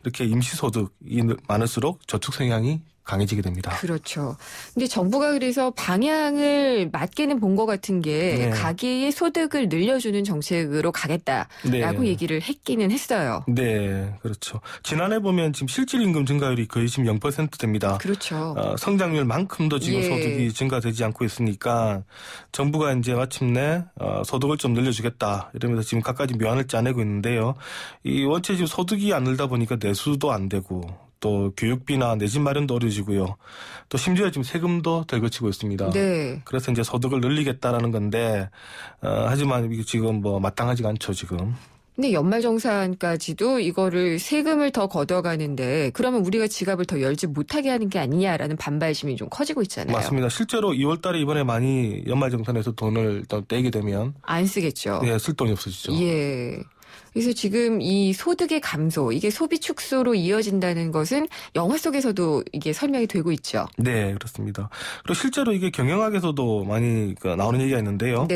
이렇게 임시소득이 많을수록 저축 성향이 강해지게 됩니다. 그렇죠. 근데 정부가 그래서 방향을 맞게는 본 것 같은 게 가계의 소득을 늘려주는 정책으로 가겠다라고 얘기를 했기는 했어요. 네, 그렇죠. 지난해 보면 지금 실질 임금 증가율이 거의 지금 0% 됩니다. 그렇죠. 성장률만큼도 지금 소득이 증가되지 않고 있으니까 정부가 이제 마침내 소득을 좀 늘려주겠다 이러면서 지금 갖가지 묘안을 짜내고 있는데요. 이 원체 지금 소득이 안 늘다 보니까 내수도 안 되고 또 교육비나 내 집 마련도 어려지고요. 또 심지어 지금 세금도 덜 거치고 있습니다. 그래서 이제 소득을 늘리겠다라는 건데 하지만 이게 지금 뭐 마땅하지가 않죠 지금. 근데 연말정산까지도 이거를 세금을 더 걷어가는데 그러면 우리가 지갑을 더 열지 못하게 하는 게 아니냐라는 반발심이 좀 커지고 있잖아요. 맞습니다. 실제로 2월 달에 이번에 많이 연말정산에서 돈을 더 떼게 되면 안 쓰겠죠. 쓸 돈이 없어지죠. 그래서 지금 이 소득의 감소, 이게 소비 축소로 이어진다는 것은 영화 속에서도 이게 설명이 되고 있죠. 네, 그렇습니다. 그리고 실제로 이게 경영학에서도 많이 나오는 얘기가 있는데요.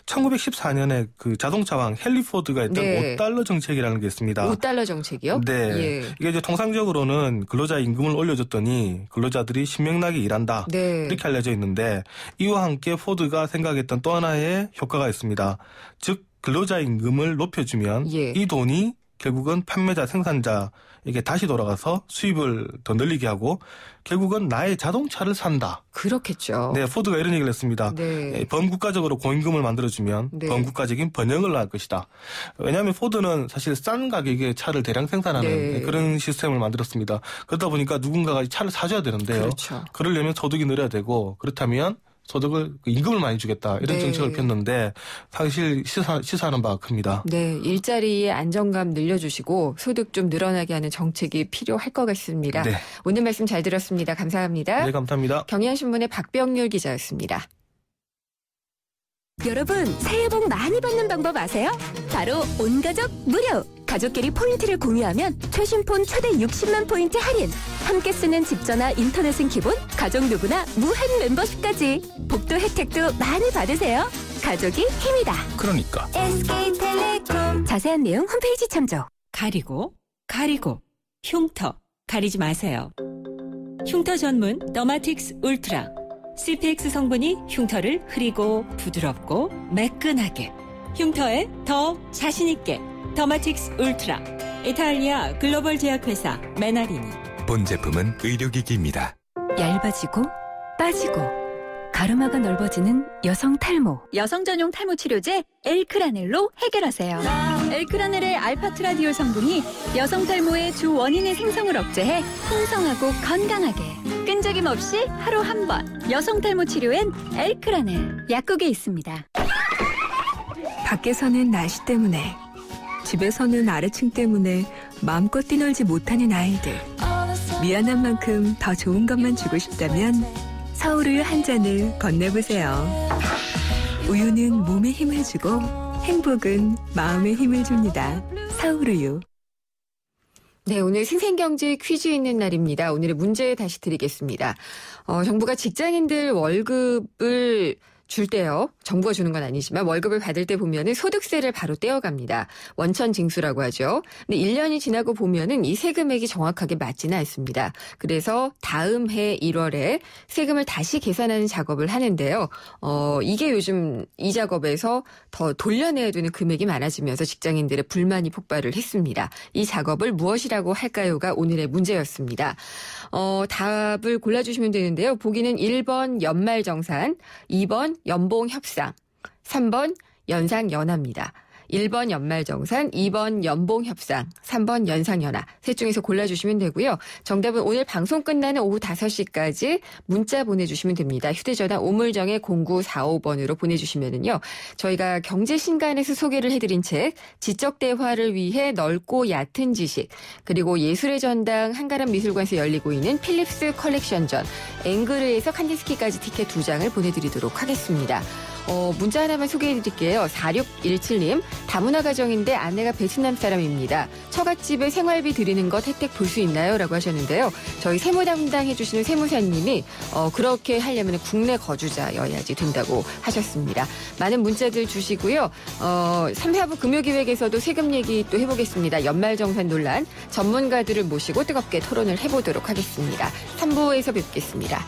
1914년에 그 자동차왕 헨리 포드가 했던 $5 정책이라는 게 있습니다. $5 정책이요? 네. 이게 이제 통상적으로는 근로자 임금을 올려줬더니 근로자들이 신명나게 일한다. 이렇게 알려져 있는데 이와 함께 포드가 생각했던 또 하나의 효과가 있습니다. 즉 근로자 임금을 높여주면 이 돈이 결국은 판매자, 생산자에게 다시 돌아가서 수입을 더 늘리게 하고 결국은 나의 자동차를 산다. 그렇겠죠. 네, 포드가 이런 얘기를 했습니다. 범국가적으로 고임금을 만들어주면 범국가적인 번영을 낳을 것이다. 왜냐하면 포드는 사실 싼 가격에 차를 대량 생산하는 그런 시스템을 만들었습니다. 그러다 보니까 누군가가 차를 사줘야 되는데요. 그러려면 소득이 늘어야 되고 그렇다면 소득을 임금을 많이 주겠다 이런 정책을 폈는데 사실 시사하는 바가 큽니다. 일자리의 안정감 늘려주시고 소득 좀 늘어나게 하는 정책이 필요할 것 같습니다. 오늘 말씀 잘 들었습니다. 감사합니다. 네, 감사합니다. 경향신문의 박병률 기자였습니다. 여러분, 새해 복 많이 받는 방법 아세요? 바로 온가족 무료! 가족끼리 포인트를 공유하면 최신 폰 최대 60만 포인트 할인! 함께 쓰는 집전화 인터넷은 기본, 가족 누구나 무한 멤버십까지! 복도 혜택도 많이 받으세요! 가족이 힘이다! 그러니까 SK텔레콤. 자세한 내용 홈페이지 참조. 가리고 흉터 가리지 마세요. 흉터 전문 더마틱스 울트라. CPX 성분이 흉터를 흐리고 부드럽고 매끈하게, 흉터에 더 자신있게 더마틱스 울트라. 이탈리아 글로벌 제약회사 메나리니. 본 제품은 의료기기입니다. 얇아지고 빠지고 가르마가 넓어지는 여성 탈모. 여성 전용 탈모 치료제 엘크라넬로 해결하세요. 엘크라넬의 알파트라디올 성분이 여성 탈모의 주 원인의 생성을 억제해 풍성하고 건강하게 끈적임 없이 하루 한 번 여성 탈모 치료엔 엘크라넬 약국에 있습니다. 밖에서는 날씨 때문에 집에서는 아래층 때문에 마음껏 뛰놀지 못하는 아이들. 미안한 만큼 더 좋은 것만 주고 싶다면 서울우유 한 잔을 건네보세요. 우유는 몸에 힘을 주고 행복은 마음에 힘을 줍니다. 서울우유. 네, 오늘 생생경제 퀴즈 있는 날입니다. 오늘의 문제 다시 드리겠습니다. 정부가 직장인들 월급을 줄 때요. 정부가 주는 건 아니지만 월급을 받을 때 보면은 소득세를 바로 떼어갑니다. 원천징수라고 하죠. 근데 1년이 지나고 보면은 이 세금액이 정확하게 맞지는 않습니다. 그래서 다음 해 1월에 세금을 다시 계산하는 작업을 하는데요. 이게 요즘 이 작업에서 더 돌려내야 되는 금액이 많아지면서 직장인들의 불만이 폭발을 했습니다. 이 작업을 무엇이라고 할까요가 오늘의 문제였습니다. 답을 골라주시면 되는데요. 보기는 1번 연말정산, 2번 연봉협상, 3번 연상연화입니다. 1번 연말정산, 2번 연봉협상, 3번 연상연화. 셋 중에서 골라주시면 되고요. 정답은 오늘 방송 끝나는 오후 5시까지 문자 보내주시면 됩니다. 휴대전화 우물정의 0945번으로 보내주시면은요. 저희가 경제신간에서 소개를 해드린 책 지적대화를 위해 넓고 얕은 지식, 그리고 예술의 전당 한가람 미술관에서 열리고 있는 필립스 컬렉션전, 앵그르에서 칸디스키까지 티켓 2장을 보내드리도록 하겠습니다. 문자 하나만 소개해드릴게요. 4617님. 다문화 가정인데 아내가 베트남 사람입니다. 처갓집에 생활비 드리는 것 혜택 볼 수 있나요? 라고 하셨는데요. 저희 세무 담당해주시는 세무사님이 그렇게 하려면 국내 거주자여야지 된다고 하셨습니다. 많은 문자들 주시고요. 3, 4부 금요기획에서도 세금 얘기 또 해보겠습니다. 연말정산 논란 전문가들을 모시고 뜨겁게 토론을 해보도록 하겠습니다. 3부에서 뵙겠습니다.